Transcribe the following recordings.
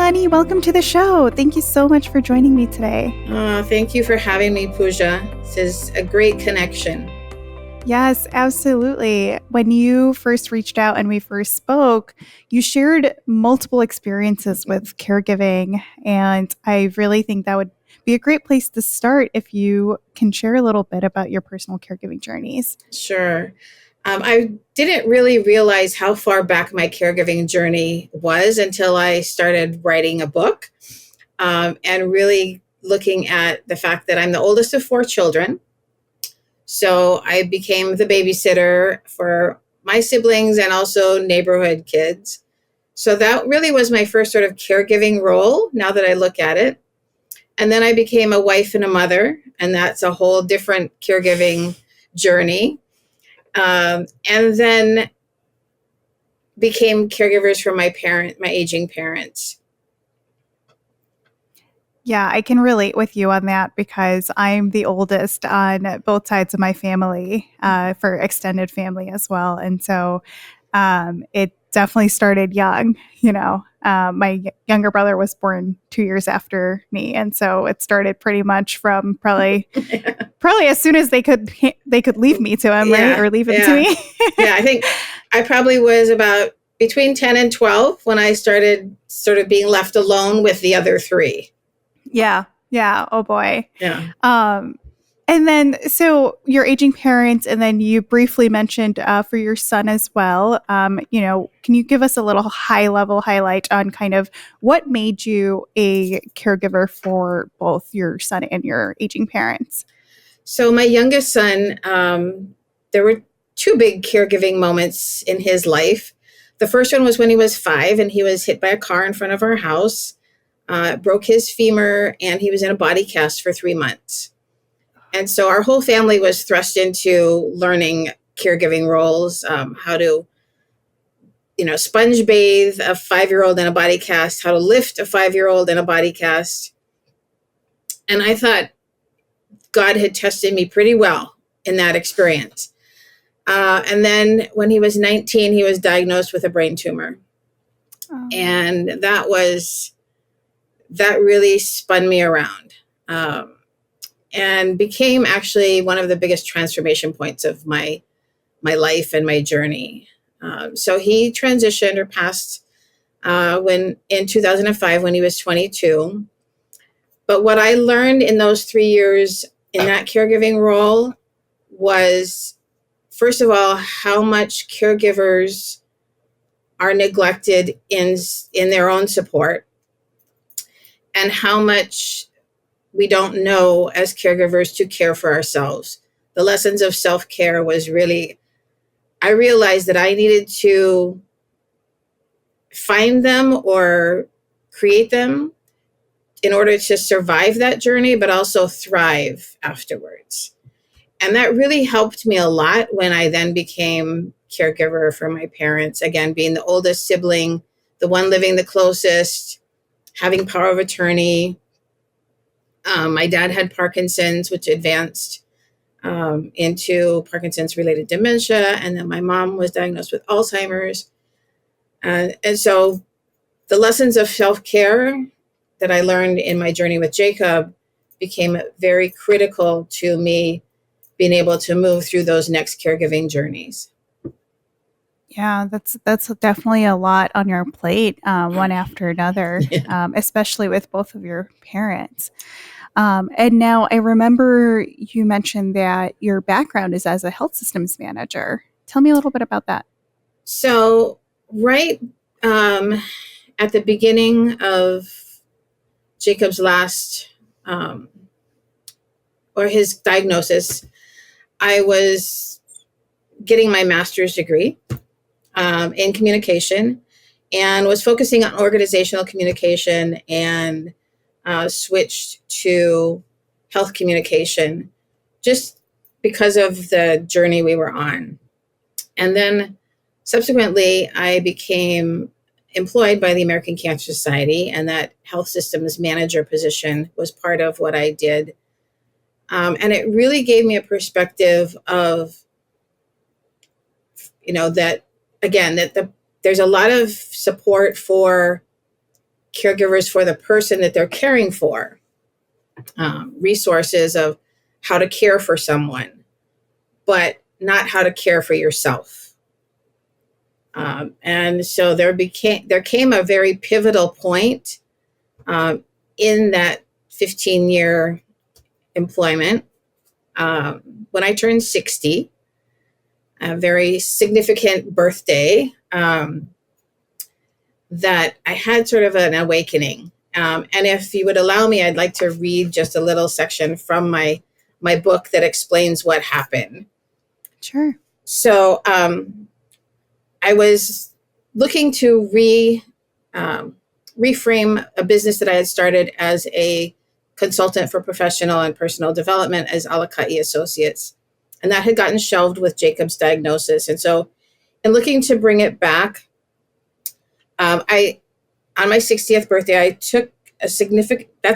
Lani. Welcome to the show. Thank you so much for joining me today. Thank you for having me, Pooja. This is a great connection. Yes, absolutely. When you first reached out and we first spoke, you shared multiple experiences with caregiving, and I really think that would be a great place to start if you can share a little bit about your personal caregiving journeys. Sure. I didn't really realize how far back my caregiving journey was until I started writing a book and really looking at the fact that I'm the oldest of 4 children. So I became the babysitter for my siblings and also neighborhood kids. So that really was my first sort of caregiving role, now that I look at it. And then I became a wife and a mother, and that's a whole different caregiving journey. And then became caregivers for my aging parents. Yeah, I can relate with you on that because I'm the oldest on both sides of my family, for extended family as well. And so it definitely started young. My younger brother was born 2 years after me. And so it started pretty much from probably as soon as they could leave me to him, right? Or leave him to me. Yeah, I think I probably was about between 10 and 12 when I started sort of being left alone with the other 3. Yeah. Oh boy. Yeah. And then, so your aging parents, and then you briefly mentioned for your son as well. Can you give us a little high-level highlight on kind of what made you a caregiver for both your son and your aging parents? So my youngest son, there were 2 big caregiving moments in his life. The first one was when he was 5 and he was hit by a car in front of our house, broke his femur, and he was in a body cast for 3 months. And so our whole family was thrust into learning caregiving roles, how to, sponge bathe a 5-year-old in a body cast, how to lift a 5-year-old in a body cast. And I thought God had tested me pretty well in that experience. And then when he was 19, he was diagnosed with a brain tumor. Oh. And that really spun me around. And became actually one of the biggest transformation points of my life and my journey. So he transitioned or passed in 2005 when he was 22. But what I learned in those 3 years in that caregiving role was, first of all, how much caregivers are neglected in their own support, and how much we don't know as caregivers to care for ourselves. The lessons of self-care was really, I realized that I needed to find them or create them in order to survive that journey, but also thrive afterwards. And that really helped me a lot when I then became caregiver for my parents. Again, being the oldest sibling, the one living the closest, having power of attorney. My dad had Parkinson's, which advanced into Parkinson's-related dementia. And then my mom was diagnosed with Alzheimer's. And so the lessons of self-care that I learned in my journey with Jacob became very critical to me being able to move through those next caregiving journeys. Yeah, that's definitely a lot on your plate, one after another, especially with both of your parents. And now I remember you mentioned that your background is as a health systems manager. Tell me a little bit about that. So right at the beginning of Jacob's last, or his diagnosis, I was getting my master's degree in communication and was focusing on organizational communication, and switched to health communication just because of the journey we were on. And then subsequently, I became employed by the American Cancer Society, and that health systems manager position was part of what I did. And it really gave me a perspective of, that, again, that there's a lot of support for caregivers for the person that they're caring for, resources of how to care for someone, but not how to care for yourself. And so there came a very pivotal point in that 15-year employment when I turned 60, a very significant birthday, that I had sort of an awakening. And if you would allow me, I'd like to read just a little section from my book that explains what happened. Sure. So I was looking to reframe a business that I had started as a consultant for professional and personal development as Alaka'i Associates. And that had gotten shelved with Jacob's diagnosis. And so in looking to bring it back, on my 60th birthday, I took that's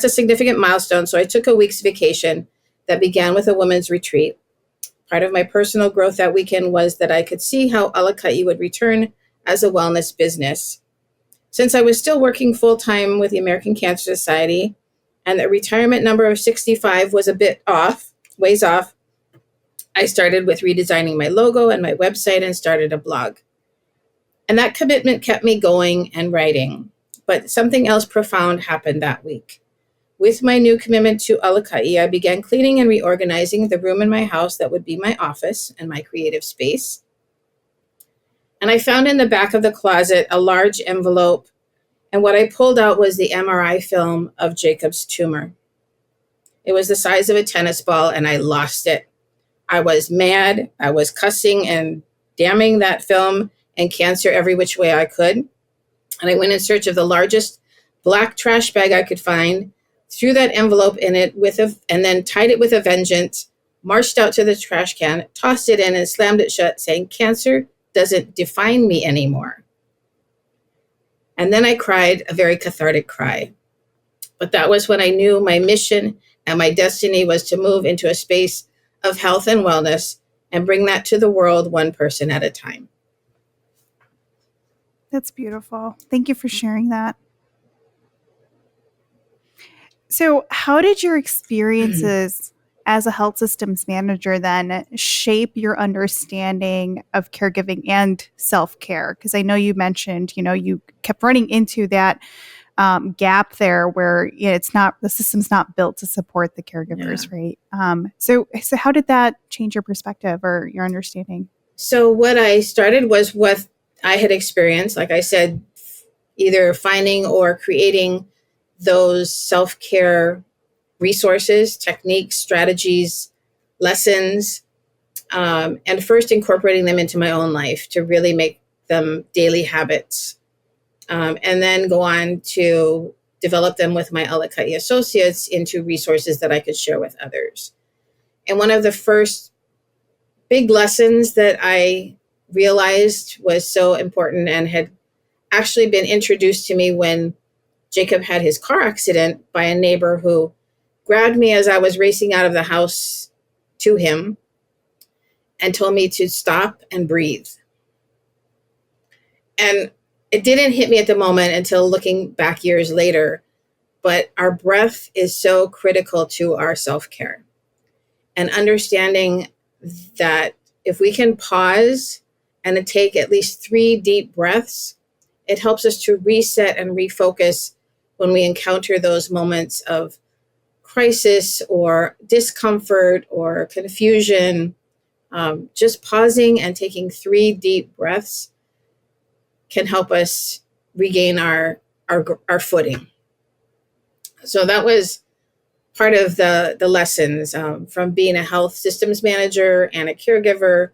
a significant milestone. So I took a week's vacation that began with a women's retreat. Part of my personal growth that weekend was that I could see how Alaka'i would return as a wellness business. Since I was still working full-time with the American Cancer Society and the retirement number of 65 was a bit off, ways off, I started with redesigning my logo and my website and started a blog. And that commitment kept me going and writing. But something else profound happened that week. With my new commitment to Alaka'i, I began cleaning and reorganizing the room in my house that would be my office and my creative space. And I found in the back of the closet a large envelope, and what I pulled out was the MRI film of Jacob's tumor. It was the size of a tennis ball, and I lost it. I was mad. I was cussing and damning that film and cancer every which way I could. And I went in search of the largest black trash bag I could find, threw that envelope in it and then tied it with a vengeance, marched out to the trash can, tossed it in and slammed it shut, saying, "Cancer doesn't define me anymore." And then I cried a very cathartic cry. But that was when I knew my mission and my destiny was to move into a space of health and wellness and bring that to the world one person at a time. That's beautiful. Thank you for sharing that. So, how did your experiences as a health systems manager then shape your understanding of caregiving and self-care? Because I know you mentioned, you kept running into that gap there where the system's not built to support the caregivers, right? So how did that change your perspective or your understanding? So what I started was what I had experienced, like I said, either finding or creating those self-care resources, techniques, strategies, lessons, and first incorporating them into my own life to really make them daily habits. And then go on to develop them with my Alaka'i Associates into resources that I could share with others. And one of the first big lessons that I realized was so important and had actually been introduced to me when Jacob had his car accident by a neighbor who grabbed me as I was racing out of the house to him and told me to stop and breathe. And it didn't hit me at the moment until looking back years later, but our breath is so critical to our self-care. And understanding that if we can pause and take at least 3 deep breaths, it helps us to reset and refocus when we encounter those moments of crisis or discomfort or confusion. Just pausing and taking 3 deep breaths can help us regain our footing. So that was part of the lessons from being a health systems manager and a caregiver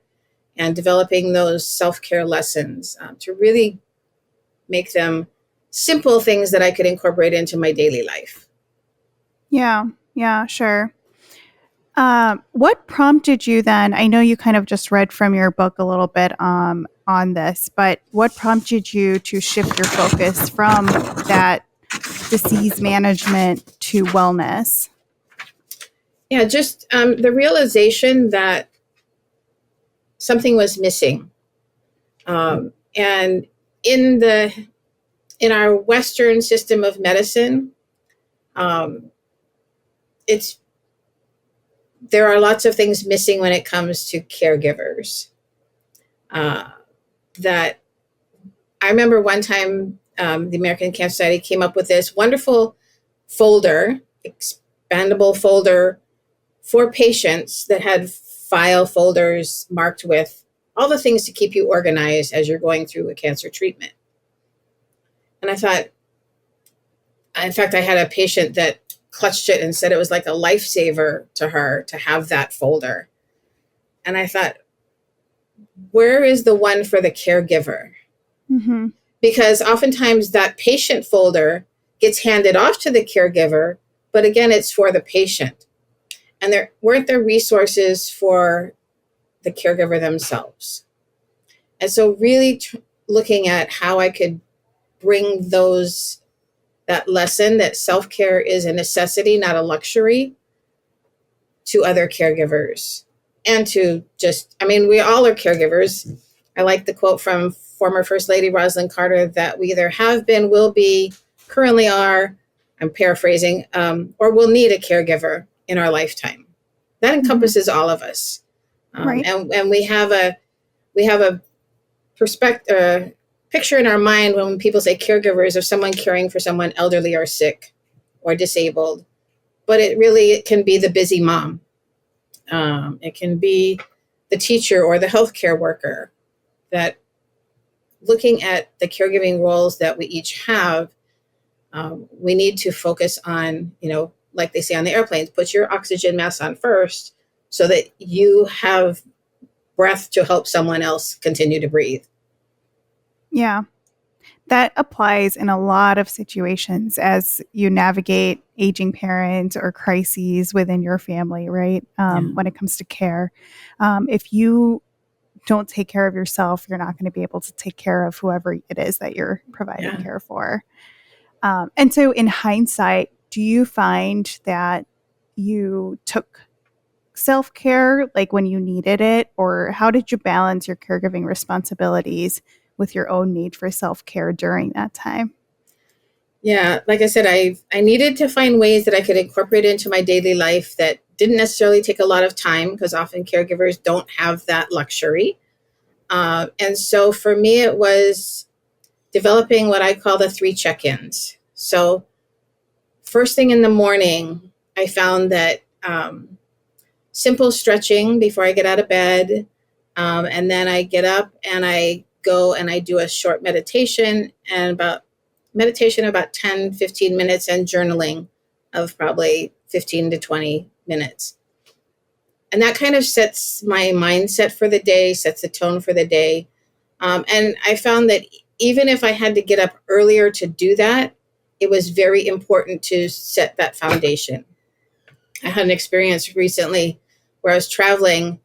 and developing those self-care lessons to really make them simple things that I could incorporate into my daily life. Yeah, sure. What prompted you then? I know you kind of just read from your book a little bit on this, but what prompted you to shift your focus from that disease management to wellness? Yeah, just the realization that something was missing. And in the in our Western system of medicine, um, it's there are lots of things missing when it comes to caregivers. Uh, that I remember one time, the American Cancer Society came up with this wonderful folder, expandable folder for patients that had file folders marked with all the things to keep you organized as you're going through a cancer treatment. And I thought, in fact, I had a patient that clutched it and said it was like a lifesaver to her to have that folder. And I thought, where is the one for the caregiver? Mm-hmm. Because oftentimes that patient folder gets handed off to the caregiver, but again, it's for the patient. And there weren't the resources for the caregiver themselves. And so really looking at how I could bring that lesson that self-care is a necessity, not a luxury, to other caregivers. And to we all are caregivers. I like the quote from former First Lady Rosalind Carter that we either have been, will be, currently are, I'm paraphrasing, or will need a caregiver in our lifetime. That encompasses all of us. Right. And we have a picture in our mind when people say caregivers of someone caring for someone elderly or sick or disabled. But it can be the busy mom. It can be the teacher or the healthcare worker. That looking at the caregiving roles that we each have, we need to focus on, like they say on the airplanes, put your oxygen mask on first so that you have breath to help someone else continue to breathe. Yeah. That applies in a lot of situations as you navigate aging parents or crises within your family, right? When it comes to care. If you don't take care of yourself, you're not going to be able to take care of whoever it is that you're providing care for. And so in hindsight, do you find that you took self-care like when you needed it, or how did you balance your caregiving responsibilities with your own need for self-care during that time? Yeah, like I said, I needed to find ways that I could incorporate into my daily life that didn't necessarily take a lot of time, because often caregivers don't have that luxury. And so for me, it was developing what I call the 3 check-ins. So first thing in the morning, I found that simple stretching before I get out of bed, and then I get up and I go and I do a short meditation about 10, 15 minutes, and journaling of probably 15 to 20 minutes. And that kind of sets my mindset for the day, sets the tone for the day. And I found that even if I had to get up earlier to do that, it was very important to set that foundation. I had an experience recently where I was traveling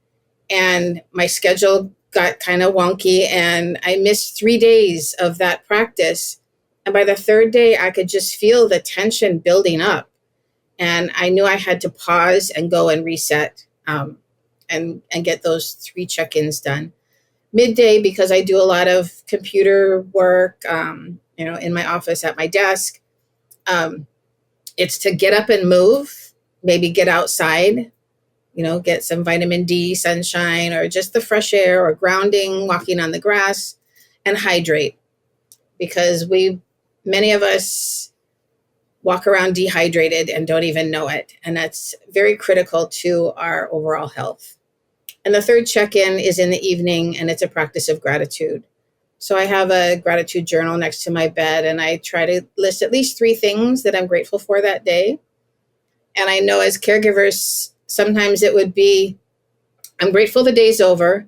and my schedule got kind of wonky and I missed 3 days of that practice. And by the 3rd day, I could just feel the tension building up. And I knew I had to pause and go and reset, and get those 3 check-ins done. Midday, because I do a lot of computer work, in my office at my desk, it's to get up and move, maybe get outside, get some vitamin D, sunshine, or just the fresh air, or grounding, walking on the grass, and hydrate. Because many of us walk around dehydrated and don't even know it. And that's very critical to our overall health. And the 3rd check-in is in the evening, and it's a practice of gratitude. So I have a gratitude journal next to my bed, and I try to list at least 3 things that I'm grateful for that day. And I know as caregivers, sometimes it would be, I'm grateful the day's over.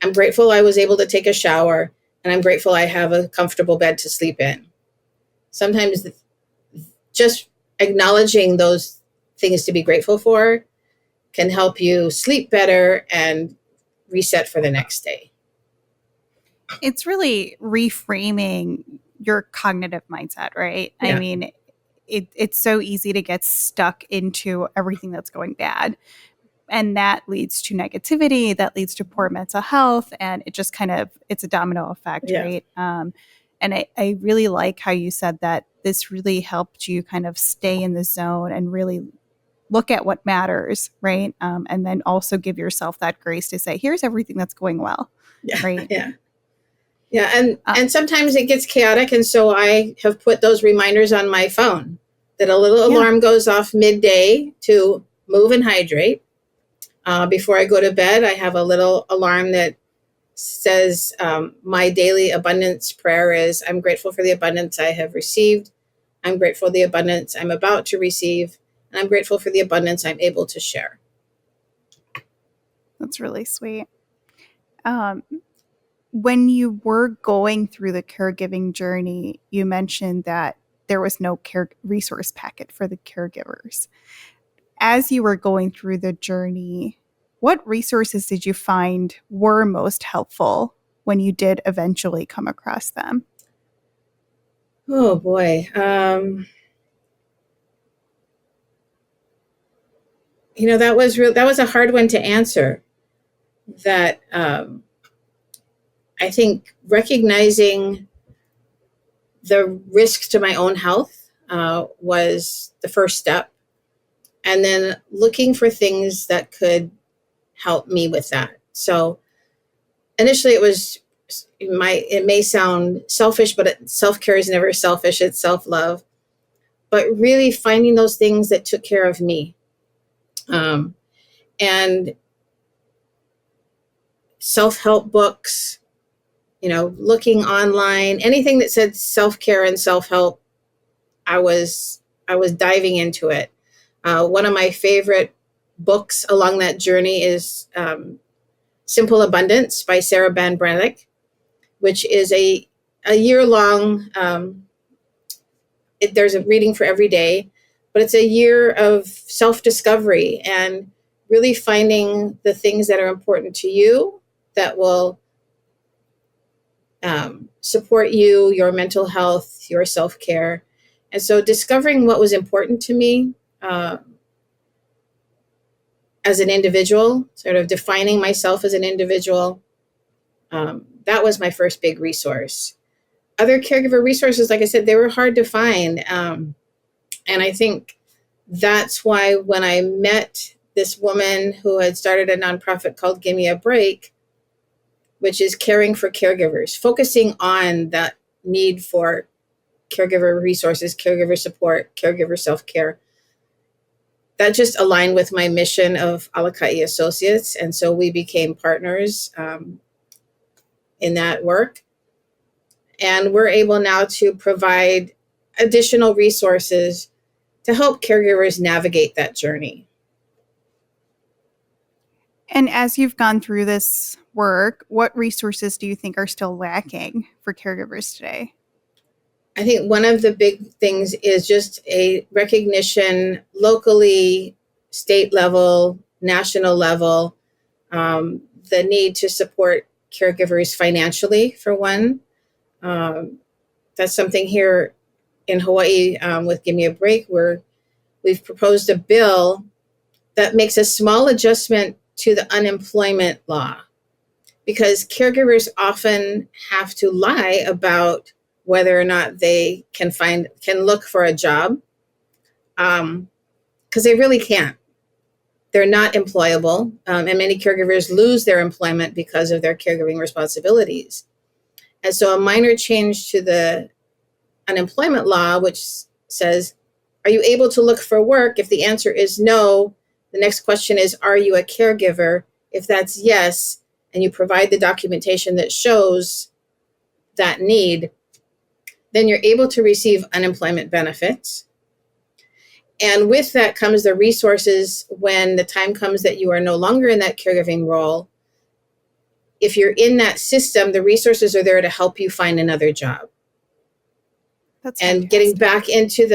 I'm grateful I was able to take a shower, and I'm grateful I have a comfortable bed to sleep in. Sometimes just acknowledging those things to be grateful for can help you sleep better and reset for the next day. It's really reframing your cognitive mindset, right? Yeah. I mean, it's so easy to get stuck into everything that's going bad. And that leads to negativity, that leads to poor mental health. And it just it's a domino effect, right? And I really like how you said that this really helped you kind of stay in the zone and really look at what matters, right? And then also give yourself that grace to say, here's everything that's going well, Yeah. right? Yeah. Yeah. And sometimes it gets chaotic. And so I have put those reminders on my phone that a little alarm goes off midday to move and hydrate. Before I go to bed, I have a little alarm that says my daily abundance prayer is, I'm grateful for the abundance I have received. I'm grateful for the abundance I'm about to receive. And I'm grateful for the abundance I'm able to share. That's really sweet. When you were going through the caregiving journey, you mentioned that there was no care resource packet for the caregivers. As you were going through the journey, what resources did you find were most helpful when you did eventually come across them? Oh boy. That was a hard one to answer. That I think recognizing the risks to my own health was the first step, and then looking for things that could help me with that. So initially, it may sound selfish, but self-care is never selfish. It's self-love. But really finding those things that took care of me, and self-help books, looking online, anything that said self-care and self-help, I was diving into it. One of my favorite books along that journey is Simple Abundance by Sarah Ban Brannick, which is a year-long, there's a reading for every day, but it's a year of self-discovery and really finding the things that are important to you that will support you, your mental health, your self-care. And so discovering what was important to me as an individual, sort of defining myself as an individual, that was my first big resource. Other caregiver resources, like I said, they were hard to find. And I think that's why when I met this woman who had started a nonprofit called Gimme A Break, which is caring for caregivers, focusing on that need for caregiver resources, caregiver support, caregiver self-care, that just aligned with my mission of Alaka'i Associates. And so we became partners in that work. And we're able now to provide additional resources to help caregivers navigate that journey. And as you've gone through this work, what resources do you think are still lacking for caregivers today? I think one of the big things is just a recognition locally, state level, national level, the need to support caregivers financially, for one. That's something here in Hawaii with Gimme A Break, where we've proposed a bill that makes a small adjustment to the unemployment law, because caregivers often have to lie about whether or not they can look for a job, because they really can't. They're not employable, and many caregivers lose their employment because of their caregiving responsibilities. And so a minor change to the unemployment law, which says, are you able to look for work? If the answer is no, the next question is, are you a caregiver? If that's yes, and you provide the documentation that shows that need, then you're able to receive unemployment benefits. And with that comes the resources when the time comes that you are no longer in that caregiving role. If you're in that system, the resources are there to help you find another job. That's and fantastic. Getting back into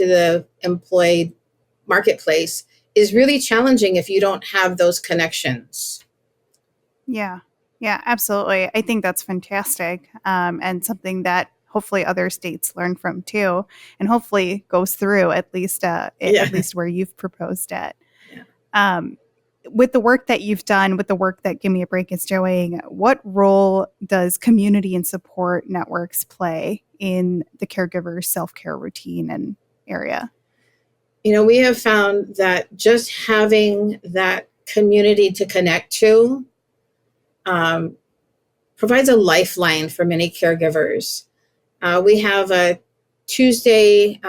the employed marketplace is really challenging if you don't have those connections. Yeah, absolutely. I think that's fantastic, and something that hopefully other states learn from too, and hopefully goes through at least where you've proposed it. Yeah. with the work that you've done, with the work that Gimme A Break is doing, what role does community and support networks play in the caregiver's self-care routine and area? We have found that just having that community to connect to provides a lifeline for many caregivers. We have a Tuesday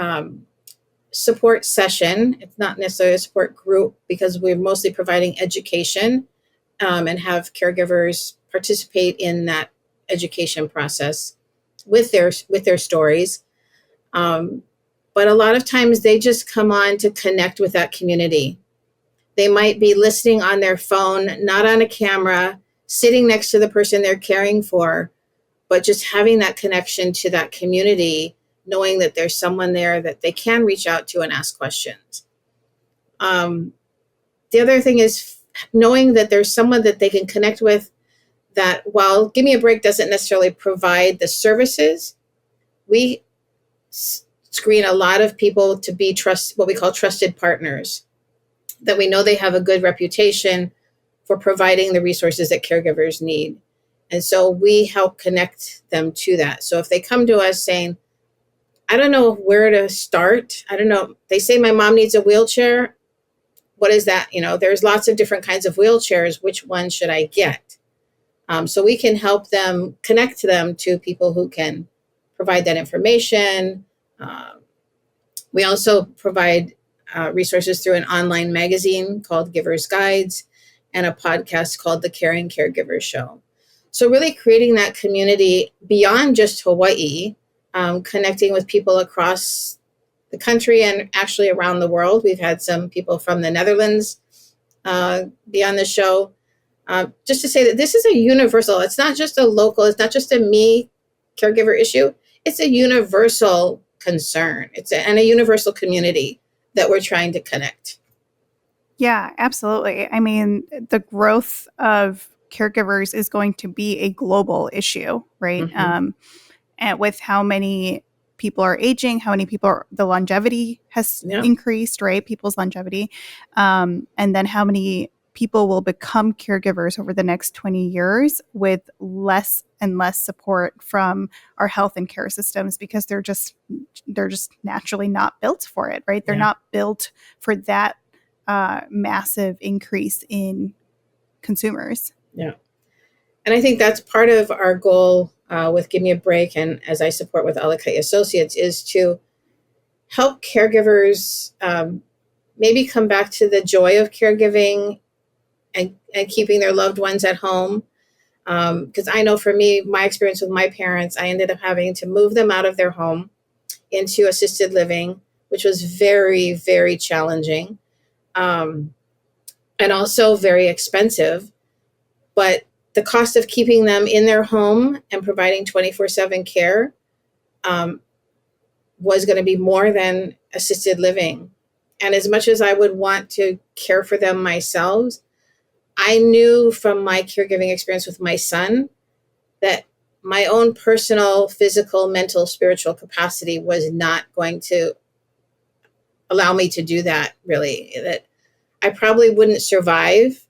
support session. It's not necessarily a support group because we're mostly providing education and have caregivers participate in that education process with their stories. But a lot of times they just come on to connect with that community. They might be listening on their phone, not on a camera, sitting next to the person they're caring for, but just having that connection to that community, knowing that there's someone there that they can reach out to and ask questions. The other thing is knowing that there's someone that they can connect with, that while Gimme A Break doesn't necessarily provide the services, we screen a lot of people to be what we call trusted partners, that we know they have a good reputation for providing the resources that caregivers need. And so we help connect them to that. So if they come to us saying, I don't know where to start, I don't know, they say my mom needs a wheelchair. What is that? There's lots of different kinds of wheelchairs. Which one should I get? So we can help them, connect them to people who can provide that information. We also provide resources through an online magazine called Givers Guides and a podcast called The Caring Caregivers Show. So really creating that community beyond just Hawaii, connecting with people across the country and actually around the world. We've had some people from the Netherlands be on the show. Just to say that this is a universal, it's not just a local, it's not just a me caregiver issue. It's a universal concern. And a universal community that we're trying to connect. Yeah, absolutely. I mean, the growth of caregivers is going to be a global issue, right? Mm-hmm. And with how many people are aging, how many people the longevity has increased, right? People's longevity. And then how many people will become caregivers over the next 20 years with less and less support from our health and care systems, because they're just naturally not built for it, right? They're not built for that massive increase in consumers. Yeah. And I think that's part of our goal with Gimme A Break, and as I support with Alaka'i Associates, is to help caregivers maybe come back to the joy of caregiving and keeping their loved ones at home. Because I know for me, my experience with my parents, I ended up having to move them out of their home into assisted living, which was very, very challenging, and also very expensive. But the cost of keeping them in their home and providing 24/7 care was going to be more than assisted living. And as much as I would want to care for them myself, I knew from my caregiving experience with my son that my own personal, physical, mental, spiritual capacity was not going to allow me to do that, really. That I probably wouldn't survive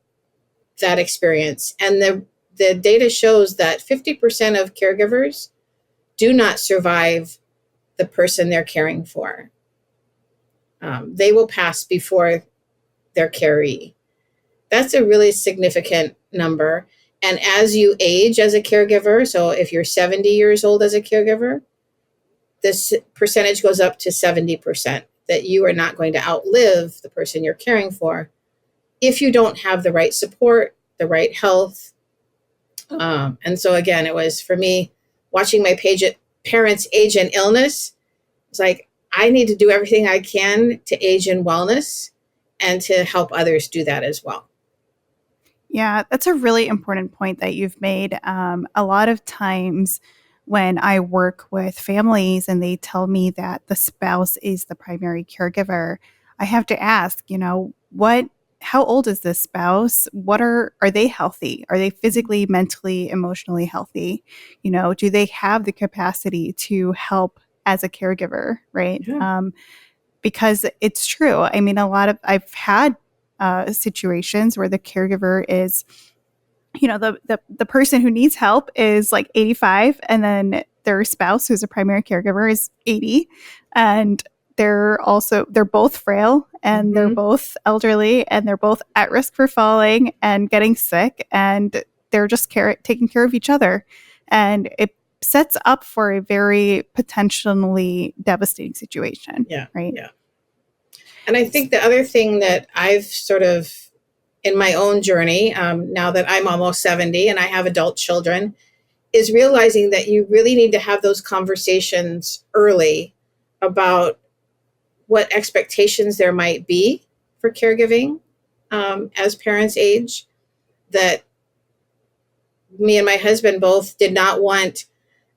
that experience. And the data shows that 50% of caregivers do not survive the person they're caring for. They will pass before their caree. That's a really significant number. And as you age as a caregiver, so if you're 70 years old as a caregiver, this percentage goes up to 70%, that you are not going to outlive the person you're caring for if you don't have the right support, the right health. And so again, it was for me, watching my parents age in illness, it's like, I need to do everything I can to age in wellness and to help others do that as well. Yeah, that's a really important point that you've made. A lot of times when I work with families and they tell me that the spouse is the primary caregiver, I have to ask, how old is this spouse? Are they healthy? Are they physically, mentally, emotionally healthy? Do they have the capacity to help as a caregiver, right? Yeah. Because it's true. I mean, I've had situations where the caregiver is, the person who needs help is like 85, and then their spouse, who's a primary caregiver, is 80, and they're both frail, and they're both elderly, and they're both at risk for falling and getting sick, and they're just taking care of each other, and it sets up for a very potentially devastating situation. Yeah. Right. Yeah. And I think the other thing that I've sort of, in my own journey, now that I'm almost 70 and I have adult children, is realizing that you really need to have those conversations early about what expectations there might be for caregiving as parents age. That me and my husband both did not want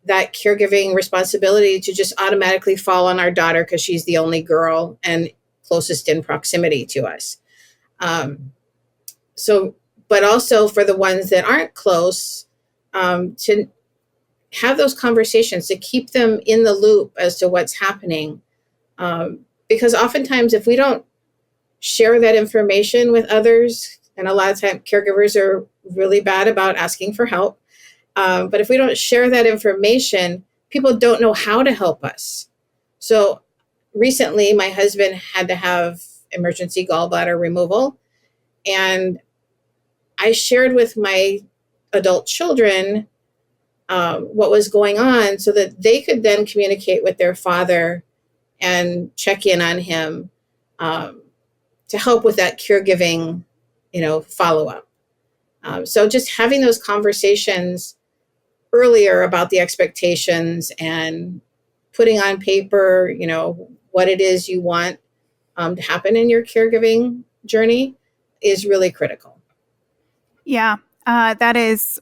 that caregiving responsibility to just automatically fall on our daughter because she's the only girl and closest in proximity to us. But also for the ones that aren't close, to have those conversations, to keep them in the loop as to what's happening. Because oftentimes if we don't share that information with others, and a lot of times caregivers are really bad about asking for help, but if we don't share that information, people don't know how to help us. So recently, my husband had to have emergency gallbladder removal, and I shared with my adult children what was going on so that they could then communicate with their father and check in on him to help with that caregiving, follow-up. So just having those conversations earlier about the expectations and putting on paper, what it is you want to happen in your caregiving journey is really critical. Yeah, that is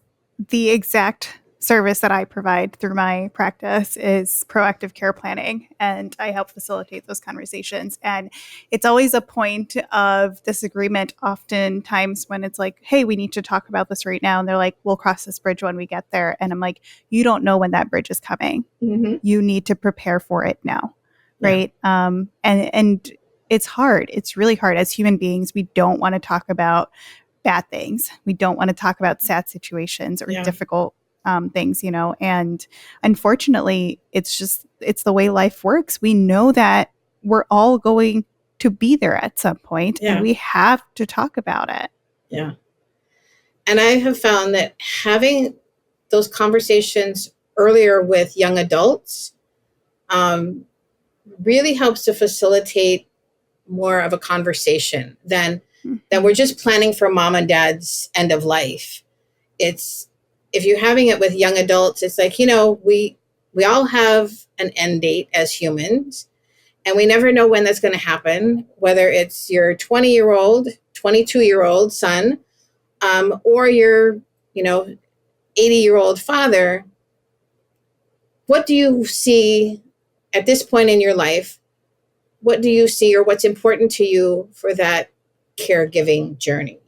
the exact service that I provide through my practice is proactive care planning, and I help facilitate those conversations. And it's always a point of disagreement oftentimes when it's like, hey, we need to talk about this right now. And they're like, we'll cross this bridge when we get there. And I'm like, you don't know when that bridge is coming. Mm-hmm. You need to prepare for it now. Right. Yeah. And it's hard. It's really hard. As human beings, we don't want to talk about bad things. We don't want to talk about sad situations or difficult things, and unfortunately, it's the way life works. We know that we're all going to be there at some point, and we have to talk about it. Yeah. And I have found that having those conversations earlier with young adults really helps to facilitate more of a conversation than we're just planning for mom and dad's end of life. If you're having it with young adults, it's like, we all have an end date as humans, and we never know when that's going to happen, whether it's your 20-year-old, 22-year-old son, or your, 80-year-old father. What do you see at this point in your life? What do you see, or what's important to you for that caregiving journey?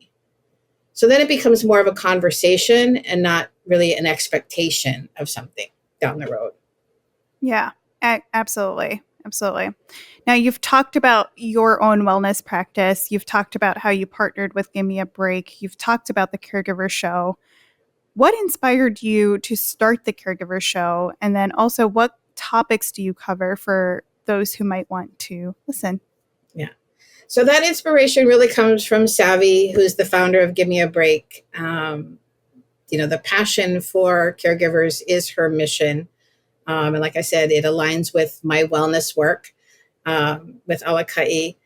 So then it becomes more of a conversation and not really an expectation of something down the road. Yeah, absolutely. Absolutely. Now, you've talked about your own wellness practice. You've talked about how you partnered with Gimme A Break. You've talked about the Caregiver Show. What inspired you to start the Caregiver Show? And then also, what topics do you cover for those who might want to listen? Yeah. So that inspiration really comes from Savvy, who's the founder of Gimme A Break. The passion for caregivers is her mission. And like I said, it aligns with my wellness work with Alaka'i.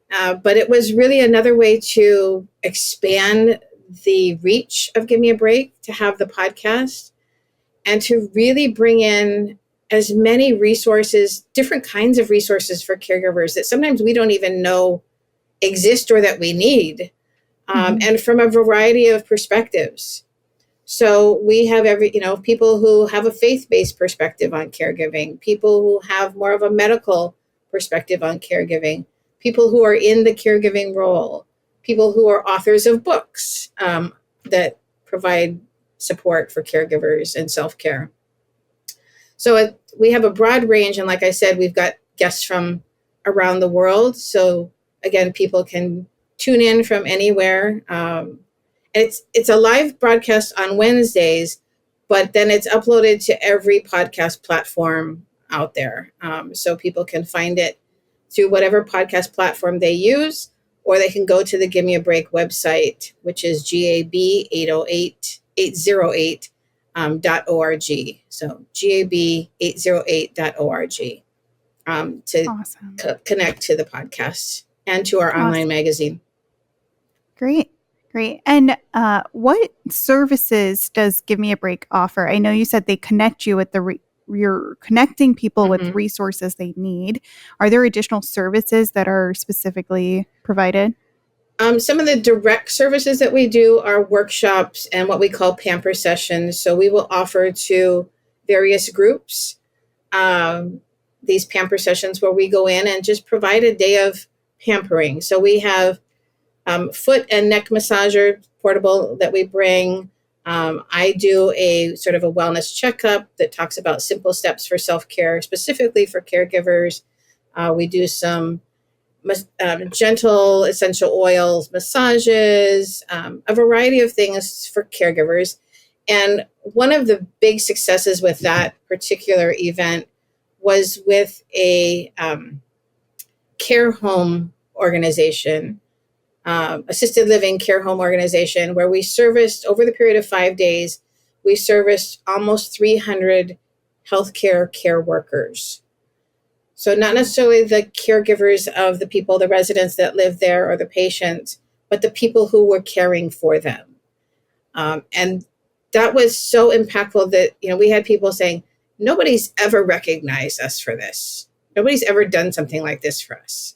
But it was really another way to expand the reach of Gimme A Break, to have the podcast, and to really bring in as many resources, different kinds of resources for caregivers that sometimes we don't even know exist or that we need, and from a variety of perspectives. So we have people who have a faith-based perspective on caregiving, people who have more of a medical perspective on caregiving, people who are in the caregiving role, people who are authors of books that provide support for caregivers and self-care. So we have a broad range. And like I said, we've got guests from around the world. So again, people can tune in from anywhere. It's a live broadcast on Wednesdays, but then it's uploaded to every podcast platform out there. So people can find it through whatever podcast platform they use, or they can go to the Gimme A Break website, which is GAB808.org. So GAB808.org to Awesome. connect to the podcast and to our online magazine. Great. Great. And what services does Give Me a Break offer? I know you said they connect you with you're connecting people with resources they need. Are there additional services that are specifically provided? Some of the direct services that we do are workshops and what we call pamper sessions. So we will offer to various groups these pamper sessions where we go in and just provide a day of pampering. So we have foot and neck massager portable that we bring. I do a sort of a wellness checkup that talks about simple steps for self-care, specifically for caregivers. We do some gentle essential oils, massages, a variety of things for caregivers. And one of the big successes with that particular event was with a care home organization, assisted living care home organization, where we serviced, over the period of 5 days, we serviced almost 300 healthcare care workers. So not necessarily the caregivers of the people, the residents that live there or the patients, but the people who were caring for them. And that was so impactful that, we had people saying, nobody's ever recognized us for this. Nobody's ever done something like this for us.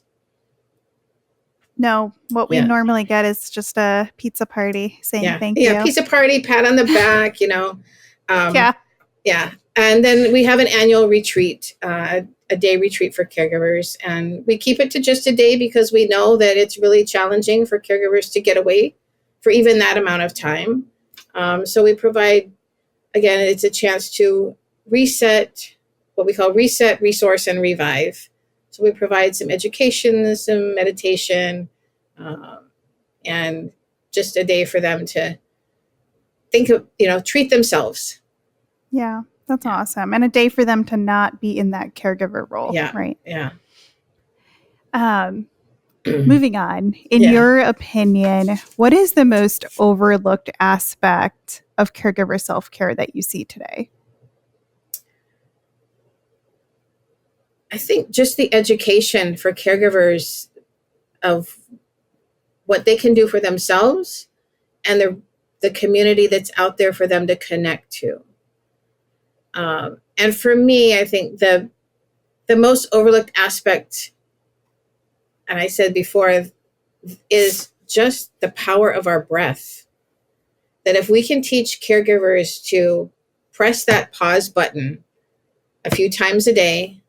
No, what we normally get is just a pizza party saying thank you. Yeah, pizza party, pat on the back, Yeah. Yeah. And then we have an annual retreat, a day retreat for caregivers. And we keep it to just a day because we know that it's really challenging for caregivers to get away for even that amount of time. So we provide, again, it's a chance to reset, what we call reset, resource, and revive. So we provide some education, some meditation, and just a day for them to think of, treat themselves. Yeah, that's awesome. And a day for them to not be in that caregiver role. Yeah. Right. Yeah. Moving on, in your opinion, what is the most overlooked aspect of caregiver self-care that you see today? I think just the education for caregivers of what they can do for themselves and the community that's out there for them to connect to. And for me, I think the most overlooked aspect, and I said before, is just the power of our breath. That if we can teach caregivers to press that pause button a few times a day,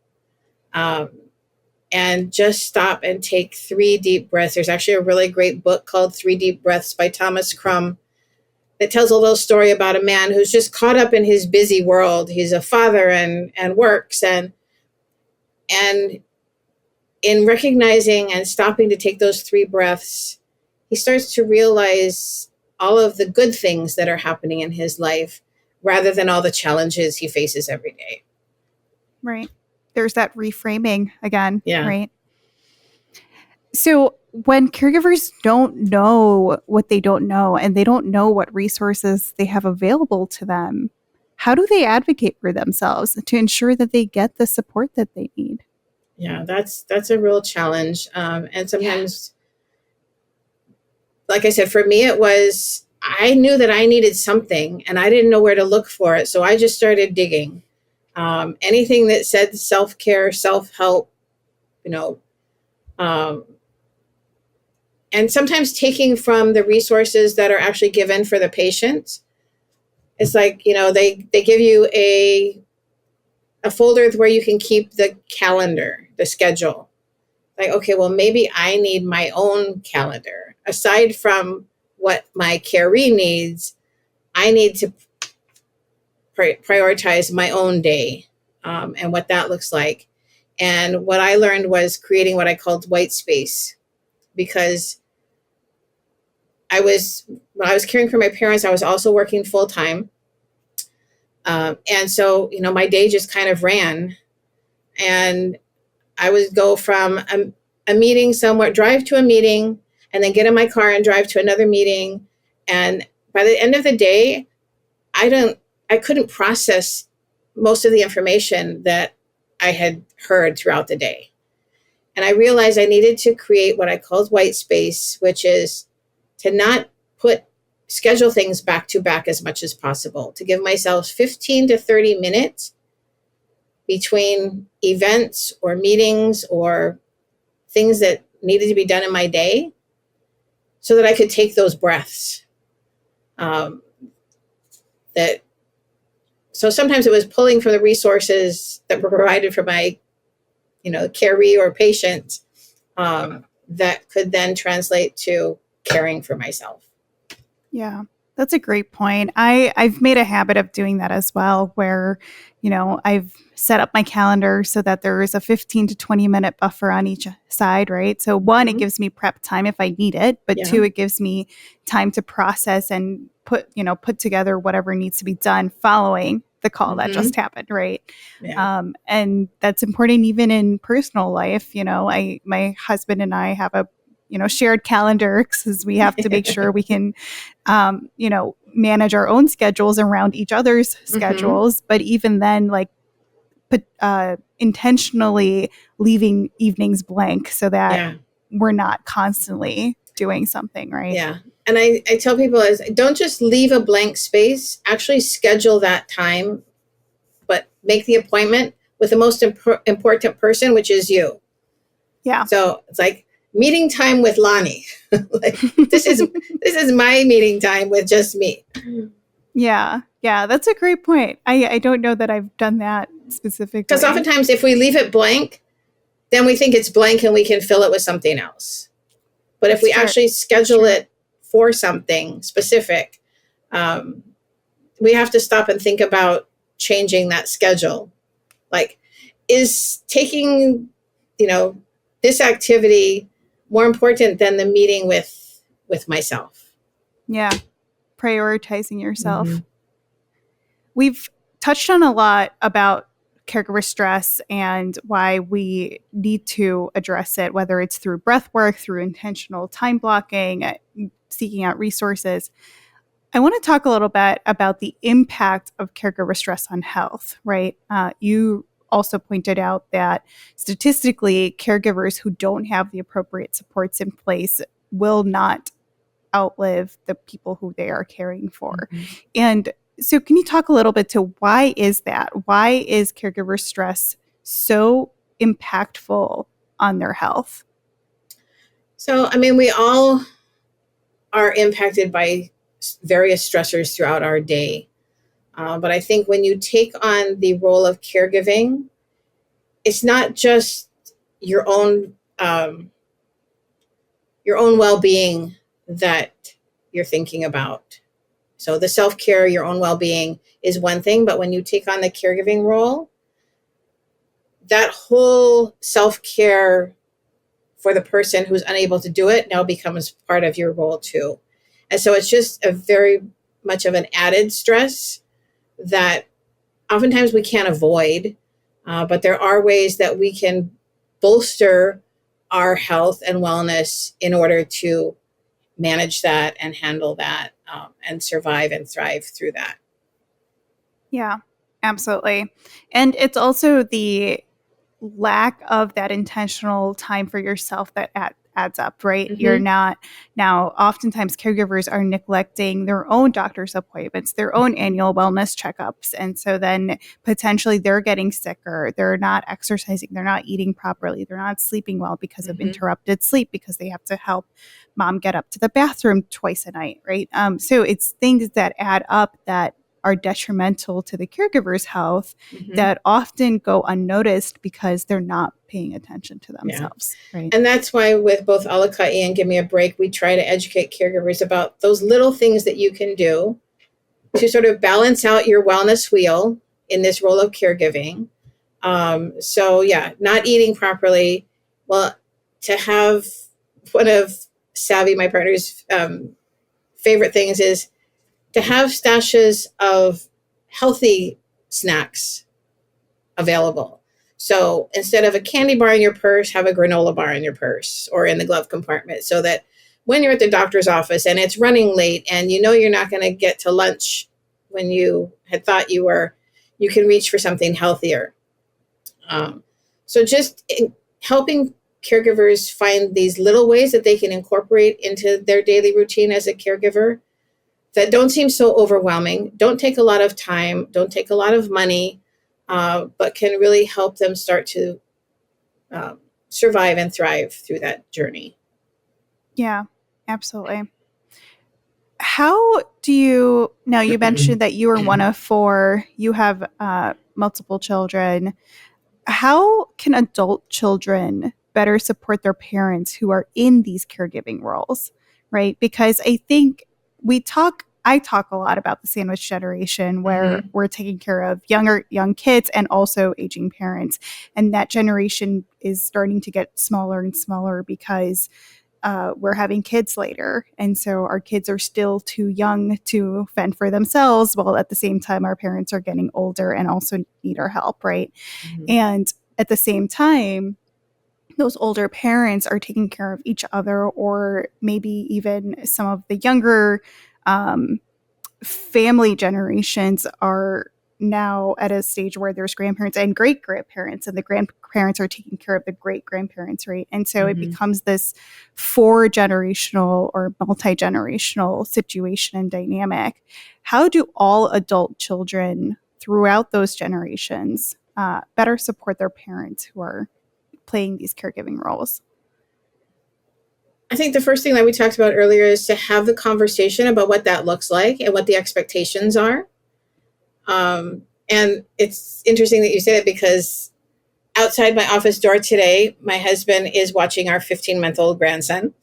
and just stop and take 3 deep breaths. There's actually a really great book called 3 Deep Breaths by Thomas Crum that tells a little story about a man who's just caught up in his busy world. He's a father and works, and in recognizing and stopping to take those 3 breaths, he starts to realize all of the good things that are happening in his life rather than all the challenges he faces every day. Right. There's that reframing again. Yeah. Right. So when caregivers don't know what they don't know and they don't know what resources they have available to them, how do they advocate for themselves to ensure that they get the support that they need? Yeah, that's a real challenge. And sometimes, like I said, for me, it was, I knew that I needed something and I didn't know where to look for it. So I just started digging. Anything that said self-care, self-help, and sometimes taking from the resources that are actually given for the patient. It's like, they give you a folder where you can keep the calendar, the schedule. Like, okay, well, maybe I need my own calendar. Aside from what my caree needs, I need to prioritize my own day and what that looks like. And what I learned was creating what I called white space, because when I was caring for my parents, I was also working full time. And so, my day just kind of ran, and I would go from a meeting somewhere, drive to a meeting, and then get in my car and drive to another meeting. And by the end of the day, I couldn't process most of the information that I had heard throughout the day. And I realized I needed to create what I called white space, which is to not schedule things back to back as much as possible, to give myself 15 to 30 minutes between events or meetings or things that needed to be done in my day so that I could take those breaths. So sometimes it was pulling from the resources that were provided for my, caree or patient, that could then translate to caring for myself. Yeah, that's a great point. I've made a habit of doing that as well, where, I've set up my calendar so that there is a 15 to 20 minute buffer on each side, right? So one, it gives me prep time if I need it, but two, it gives me time to process and put together whatever needs to be done following the call that just happened, right? Yeah. And that's important even in personal life. My husband and I have a shared calendar because we have to make sure we can, manage our own schedules around each other's schedules. But even then, intentionally leaving evenings blank so that we're not constantly doing something, right? Yeah. And I tell people don't just leave a blank space, actually schedule that time, but make the appointment with the most important person, which is you. Yeah. So it's like meeting time with Lani. This is my meeting time with just me. Yeah. Yeah. That's a great point. I don't know that I've done that specifically. Because oftentimes if we leave it blank, then we think it's blank and we can fill it with something else. But if we actually schedule it for something specific, we have to stop and think about changing that schedule. Like, is taking, this activity more important than the meeting with myself? Yeah. Prioritizing yourself. We've touched on a lot about caregiver stress and why we need to address it, whether it's through breath work, through intentional time blocking, seeking out resources. I want to talk a little bit about the impact of caregiver stress on health, right? You also pointed out that statistically, caregivers who don't have the appropriate supports in place will not outlive the people who they are caring for. And so can you talk a little bit to why is that? Why is caregiver stress so impactful on their health? So, we all are impacted by various stressors throughout our day. But I think when you take on the role of caregiving, it's not just your own well-being that you're thinking about. So the self-care, your own well-being is one thing, but when you take on the caregiving role, that whole self-care for the person who's unable to do it now becomes part of your role too. And so it's just a very much of an added stress that oftentimes we can't avoid, but there are ways that we can bolster our health and wellness in order to manage that and handle that, and survive and thrive through that. Yeah, absolutely. And it's also the lack of that intentional time for yourself that adds up, right? You're not, now oftentimes caregivers are neglecting their own doctor's appointments, their own annual wellness checkups. And so then potentially they're getting sicker, they're not exercising, they're not eating properly, they're not sleeping well because of interrupted sleep, because they have to help mom get up to the bathroom twice a night, right? So it's things that add up that are detrimental to the caregiver's health that often go unnoticed because they're not paying attention to themselves. Yeah. Right. And that's why with both Alaka'i and Gimme A Break, we try to educate caregivers about those little things that you can do to sort of balance out your wellness wheel in this role of caregiving. So yeah, not eating properly. Well, to have one of Savvy, my partner's favorite things is to have stashes of healthy snacks available. So instead of a candy bar in your purse, have a granola bar in your purse or in the glove compartment, so that when you're at the doctor's office and it's running late and you know you're not going to get to lunch when you had thought you were, you can reach for something healthier. So just helping caregivers find these little ways that they can incorporate into their daily routine as a caregiver that don't seem so overwhelming, don't take a lot of time, don't take a lot of money, but can really help them start to survive and thrive through that journey. Yeah, absolutely. How do you, now you mentioned that you were one of four, you have multiple children. How can adult children better support their parents who are in these caregiving roles, right? Because I think I talk a lot about the sandwich generation where we're taking care of young kids and also aging parents. And that generation is starting to get smaller and smaller because we're having kids later. And so our kids are still too young to fend for themselves, while at the same time, our parents are getting older and also need our help, right? And at the same time, those older parents are taking care of each other, or maybe even some of the younger family generations are now at a stage where there's grandparents and great grandparents, and the grandparents are taking care of the great grandparents, right? And so it becomes this 4-generational or multi-generational situation and dynamic. How do all adult children throughout those generations better support their parents who are playing these caregiving roles? I think the first thing that we talked about earlier is to have the conversation about what that looks like and what the expectations are. And it's interesting that you say that, because outside my office door today, my husband is watching our 15-month-old grandson.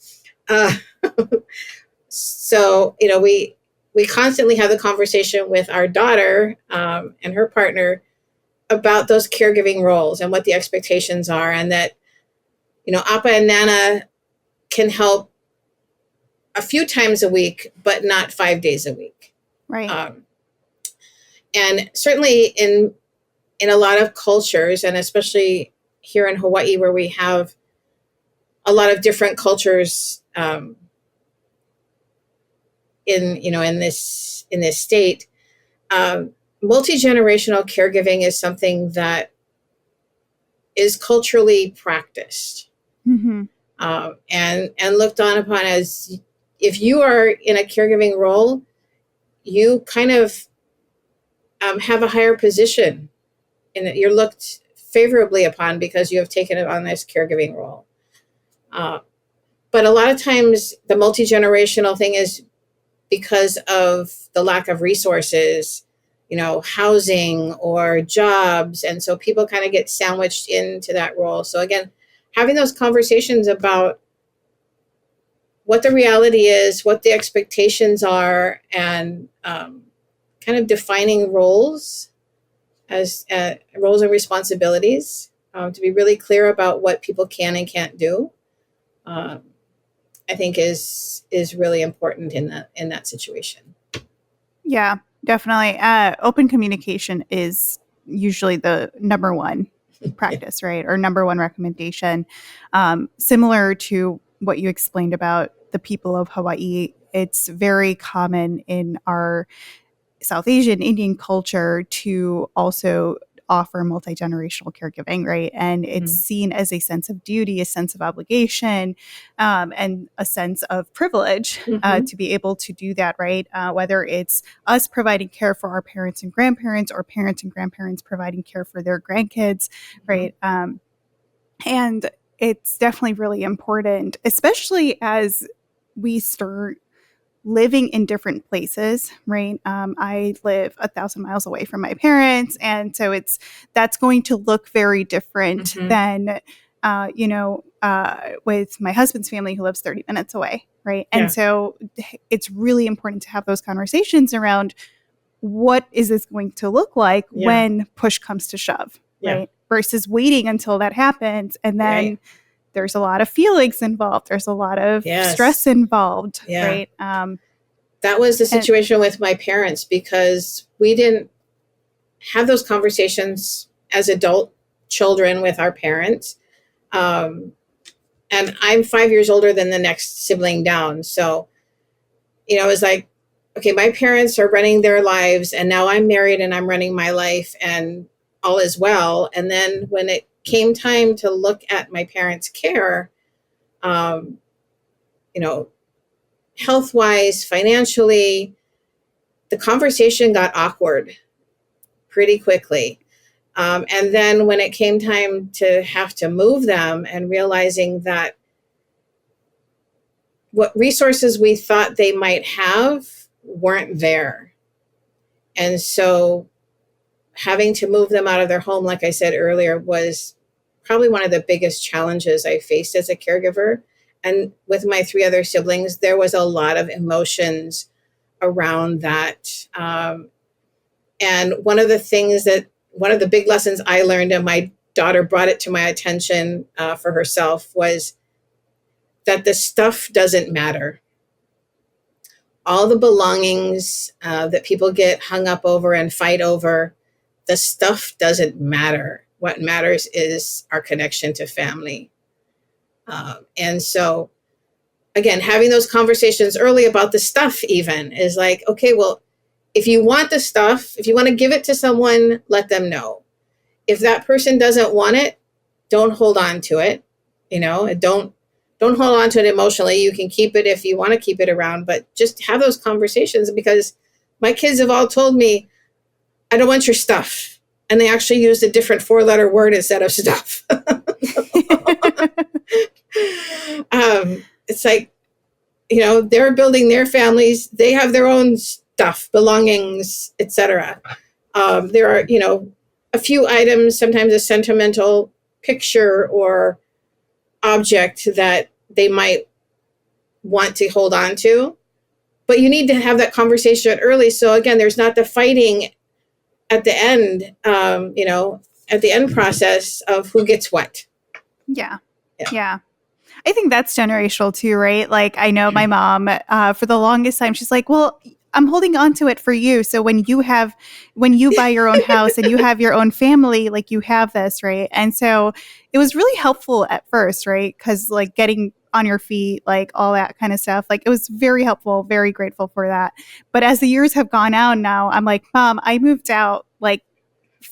So, we constantly have the conversation with our daughter and her partner about those caregiving roles and what the expectations are, and that, Appa and Nana can help a few times a week, but not 5 days a week. Right. And certainly in a lot of cultures, and especially here in Hawaii, where we have a lot of different cultures in this state, multi-generational caregiving is something that is culturally practiced. And looked on upon as, if you are in a caregiving role, you kind of have a higher position, and you're looked favorably upon because you have taken it on this caregiving role. But a lot of times the multi-generational thing is because of the lack of resources, housing or jobs. And so people kind of get sandwiched into that role. So again, having those conversations about what the reality is, what the expectations are, and kind of defining roles as roles and responsibilities, to be really clear about what people can and can't do, I think is really important in that situation. Yeah, definitely. Open communication is usually the number one practice, right? Or number one recommendation. Similar to what you explained about the people of Hawaii, it's very common in our South Asian Indian culture to also offer multi-generational caregiving, right? And it's seen as a sense of duty, a sense of obligation, and a sense of privilege to be able to do that, right? Whether it's us providing care for our parents and grandparents, or parents and grandparents providing care for their grandkids, right? And it's definitely really important, especially as we start living in different places, right? I live 1,000 miles away from my parents, and so that's going to look very different than, with my husband's family who lives 30 minutes away, right? And so it's really important to have those conversations around what is this going to look like when push comes to shove, right? Versus waiting until that happens, and then there's a lot of feelings involved. There's a lot of stress involved, right? That was the situation with my parents, because we didn't have those conversations as adult children with our parents. And I'm 5 years older than the next sibling down. So, it was like, okay, my parents are running their lives, and now I'm married and I'm running my life, and all is well. And then when it came time to look at my parents' care, health-wise, financially, the conversation got awkward pretty quickly. And then when it came time to have to move them, and realizing that what resources we thought they might have weren't there. And so having to move them out of their home, like I said earlier, was probably one of the biggest challenges I faced as a caregiver. And with my 3 other siblings, there was a lot of emotions around that. And one of the big lessons I learned, and my daughter brought it to my attention for herself, was that the stuff doesn't matter. All the belongings that people get hung up over and fight over, the stuff doesn't matter. What matters is our connection to family. And so, again, having those conversations early about the stuff even is like, okay, well, if you want the stuff, if you want to give it to someone, let them know. If that person doesn't want it, don't hold on to it. Don't hold on to it emotionally. You can keep it if you want to keep it around, but just have those conversations, because my kids have all told me, I don't want your stuff. And they actually used a different 4-letter word instead of stuff. It's like, they're building their families. They have their own stuff, belongings, etc. There are, a few items, sometimes a sentimental picture or object that they might want to hold on to, but you need to have that conversation early. So again, there's not the fighting at the end, at the end process of who gets what. Yeah. I think that's generational too, right? Like, I know my mom, for the longest time, she's like, well, I'm holding on to it for you. So when you buy your own house and you have your own family, like, you have this, right? And so it was really helpful at first, right? Because like getting on your feet, like all that kind of stuff, like it was very helpful, very grateful for that. But as the years have gone on now, I'm like, Mom, I moved out like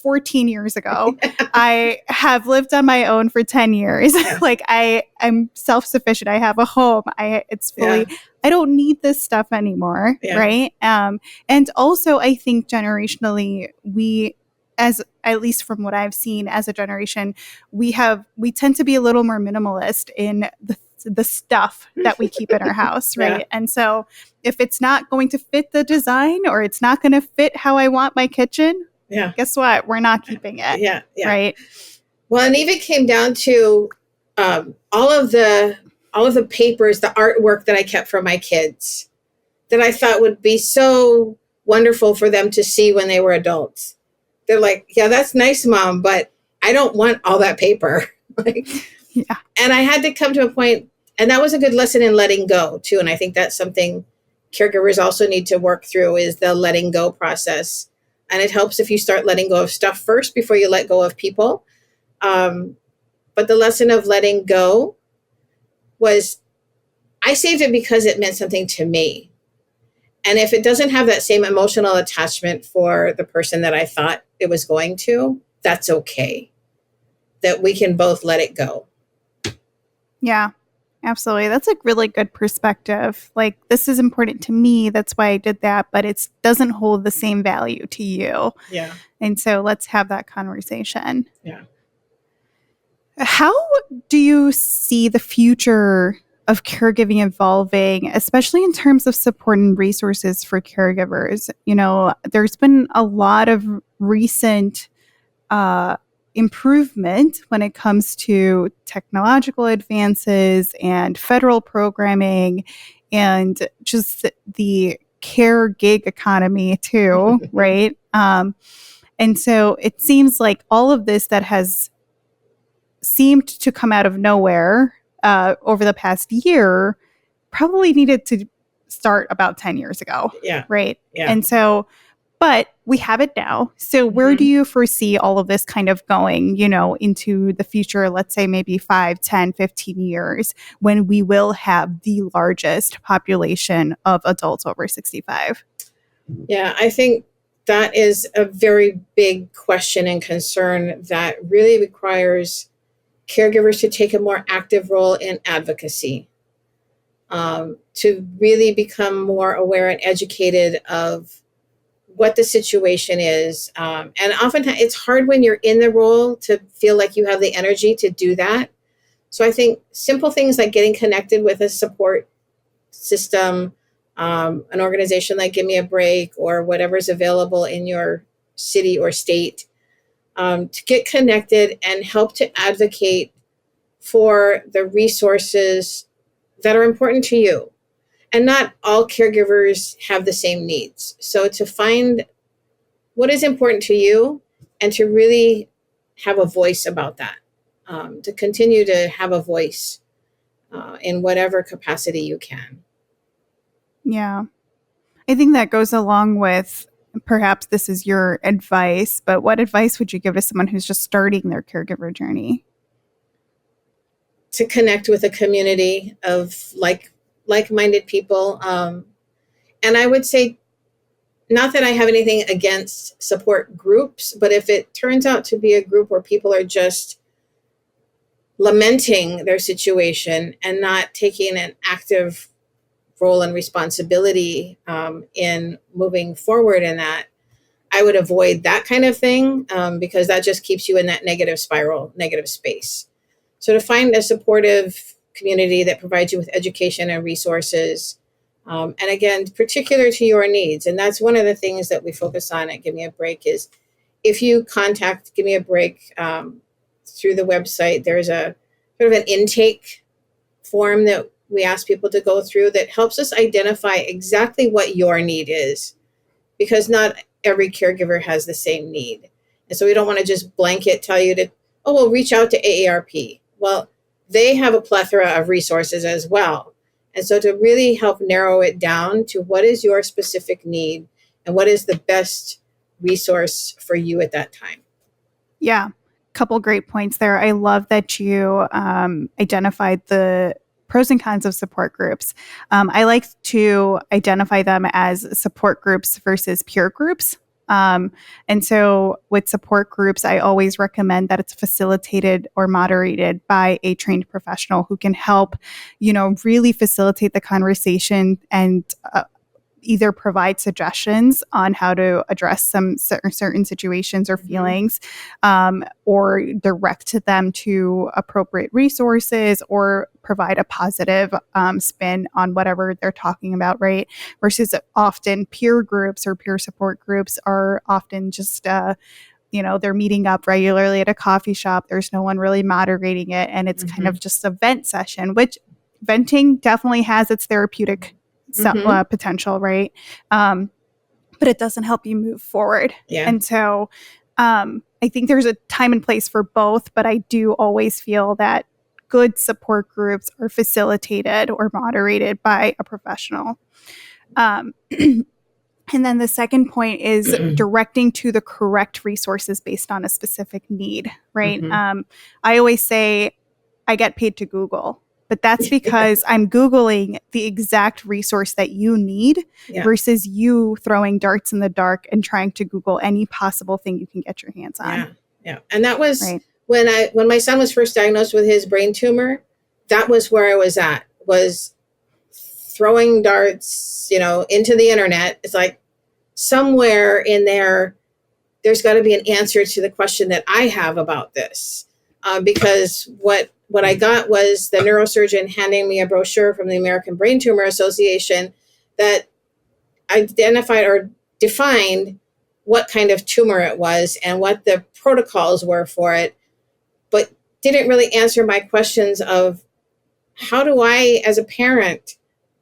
14 years ago. I have lived on my own for 10 years. Yeah. Like I'm self-sufficient. I have a home. It's fully, I don't need this stuff anymore. Yeah. Right. And also I think generationally, at least from what I've seen as a generation, we tend to be a little more minimalist in the stuff that we keep in our house. Right. Yeah. And so if it's not going to fit the design, or it's not going to fit how I want my kitchen, guess what? We're not keeping it. Yeah. Right. Well, and even came down to all of the papers, the artwork that I kept for my kids that I thought would be so wonderful for them to see when they were adults. They're like, yeah, that's nice, Mom, but I don't want all that paper. Yeah. And I had to come to a point, and that was a good lesson in letting go too. And I think that's something caregivers also need to work through, is the letting go process. And it helps if you start letting go of stuff first before you let go of people. But the lesson of letting go was, I saved it because it meant something to me. And if it doesn't have that same emotional attachment for the person that I thought it was going to, that's okay. That we can both let it go. Yeah, absolutely. That's a really good perspective. Like, this is important to me. That's why I did that, but it doesn't hold the same value to you. Yeah. And so let's have that conversation. Yeah. How do you see the future of caregiving evolving, especially in terms of support and resources for caregivers? There's been a lot of recent improvement when it comes to technological advances and federal programming and just the care gig economy too, right? And so it seems like all of this that has seemed to come out of nowhere over the past year probably needed to start about 10 years ago. Yeah. Right. Yeah. And so, but we have it now. So where do you foresee all of this kind of going, into the future, let's say maybe 5, 10, 15 years, when we will have the largest population of adults over 65? Yeah, I think that is a very big question and concern that really requires caregivers to take a more active role in advocacy, to really become more aware and educated of what the situation is. And oftentimes it's hard when you're in the role to feel like you have the energy to do that. So I think simple things like getting connected with a support system, an organization like Gimme A Break or whatever's available in your city or state, to get connected and help to advocate for the resources that are important to you. And not all caregivers have the same needs. So to find what is important to you and to really have a voice about that, to continue to have a voice in whatever capacity you can. Yeah. I think that goes along with, perhaps this is your advice, but what advice would you give to someone who's just starting their caregiver journey? To connect with a community of like-minded people. And I would say, not that I have anything against support groups, but if it turns out to be a group where people are just lamenting their situation and not taking an active role and responsibility in moving forward in that, I would avoid that kind of thing, because that just keeps you in that negative spiral, negative space. So to find a supportive community that provides you with education and resources, and again, particular to your needs. And that's one of the things that we focus on at Give Me a Break is if you contact Give Me a Break through the website, there's a sort of an intake form that we ask people to go through that helps us identify exactly what your need is, because not every caregiver has the same need. And so we don't want to just blanket tell you to, oh, well, reach out to AARP. Well, they have a plethora of resources as well. And so to really help narrow it down to what is your specific need and what is the best resource for you at that time. Yeah. Couple great points there. I love that you identified the pros and cons of support groups. I like to identify them as support groups versus peer groups. And so with support groups, I always recommend that it's facilitated or moderated by a trained professional who can help, really facilitate the conversation and either provide suggestions on how to address some certain situations or feelings, or direct them to appropriate resources, or provide a positive spin on whatever they're talking about, right? Versus often peer groups or peer support groups are often just they're meeting up regularly at a coffee shop. There's no one really moderating it. And it's kind of just a vent session, which venting definitely has its therapeutic potential, right? But it doesn't help you move forward. Yeah. And so I think there's a time and place for both, but I do always feel that good support groups are facilitated or moderated by a professional. And then the second point is directing to the correct resources based on a specific need, right? I always say I get paid to Google, but that's because I'm Googling the exact resource that you need versus you throwing darts in the dark and trying to Google any possible thing you can get your hands on. Yeah. And that was when my son was first diagnosed with his brain tumor, that was where I was at, was throwing darts, into the internet. It's like somewhere in there's got to be an answer to the question that I have about this. Because what I got was the neurosurgeon handing me a brochure from the American Brain Tumor Association that identified or defined what kind of tumor it was and what the protocols were for it, but didn't really answer my questions of how do I, as a parent,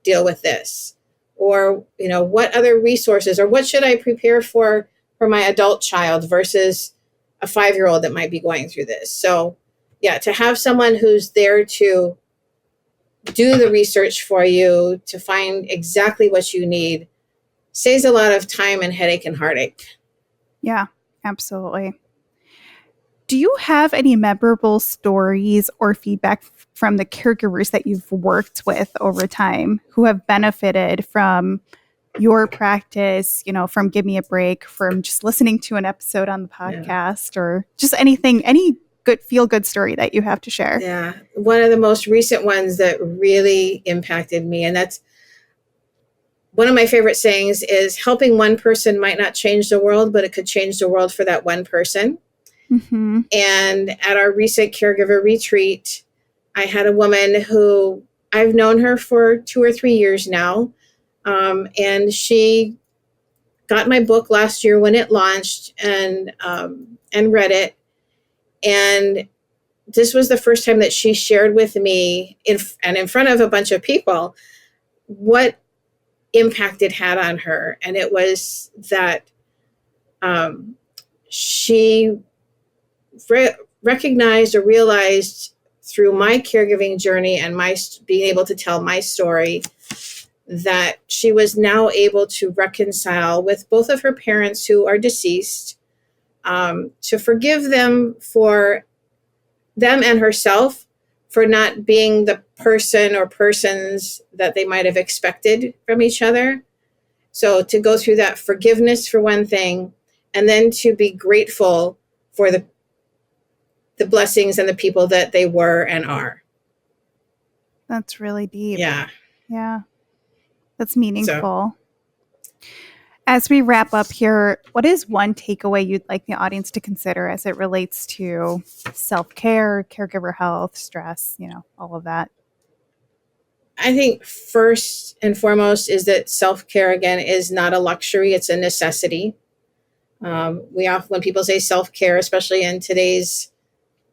deal with this? Or, what other resources, or what should I prepare for my adult child versus a 5-year-old that might be going through this? So, yeah, to have someone who's there to do the research for you to find exactly what you need saves a lot of time and headache and heartache. Yeah, absolutely. Do you have any memorable stories or feedback from the caregivers that you've worked with over time who have benefited from your practice, from Gimme A Break, from just listening to an episode on the podcast, or just anything, any good feel-good story that you have to share? Yeah. One of the most recent ones that really impacted me, and that's one of my favorite sayings, is helping one person might not change the world, but it could change the world for that one person. Mm-hmm. And at our recent caregiver retreat, I had a woman who I've known her for 2 or 3 years now. And she got my book last year when it launched and read it. And this was the first time that she shared with me in front of a bunch of people what impact it had on her. And it was that she recognized or realized through my caregiving journey and my being able to tell my story that she was now able to reconcile with both of her parents who are deceased, to forgive them for them and herself for not being the person or persons that they might have expected from each other. So to go through that forgiveness for one thing, and then to be grateful for the blessings and the people that they were and are. That's really deep. Yeah. Yeah. That's meaningful. As we wrap up here, what is one takeaway you'd like the audience to consider as it relates to self-care, caregiver health, stress, all of that? I think first and foremost is that self-care, again, is not a luxury. It's a necessity. We often, when people say self-care, especially in today's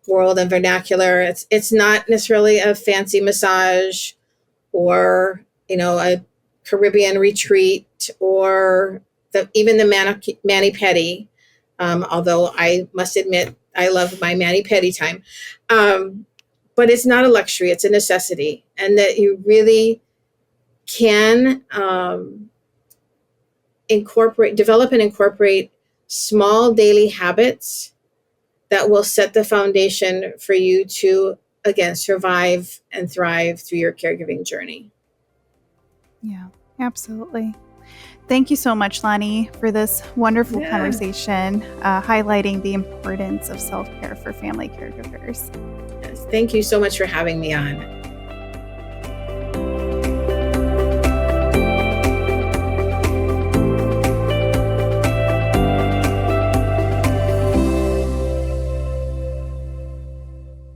world and vernacular, it's not necessarily a fancy massage or, a Caribbean retreat or even the mani-pedi, although I must admit I love my mani-pedi time. But it's not a luxury, it's a necessity. And that you really can develop and incorporate small daily habits that will set the foundation for you to, again, survive and thrive through your caregiving journey. Yeah, absolutely. Thank you so much, Lani, for this wonderful conversation, highlighting the importance of self-care for family caregivers. Yes, thank you so much for having me on.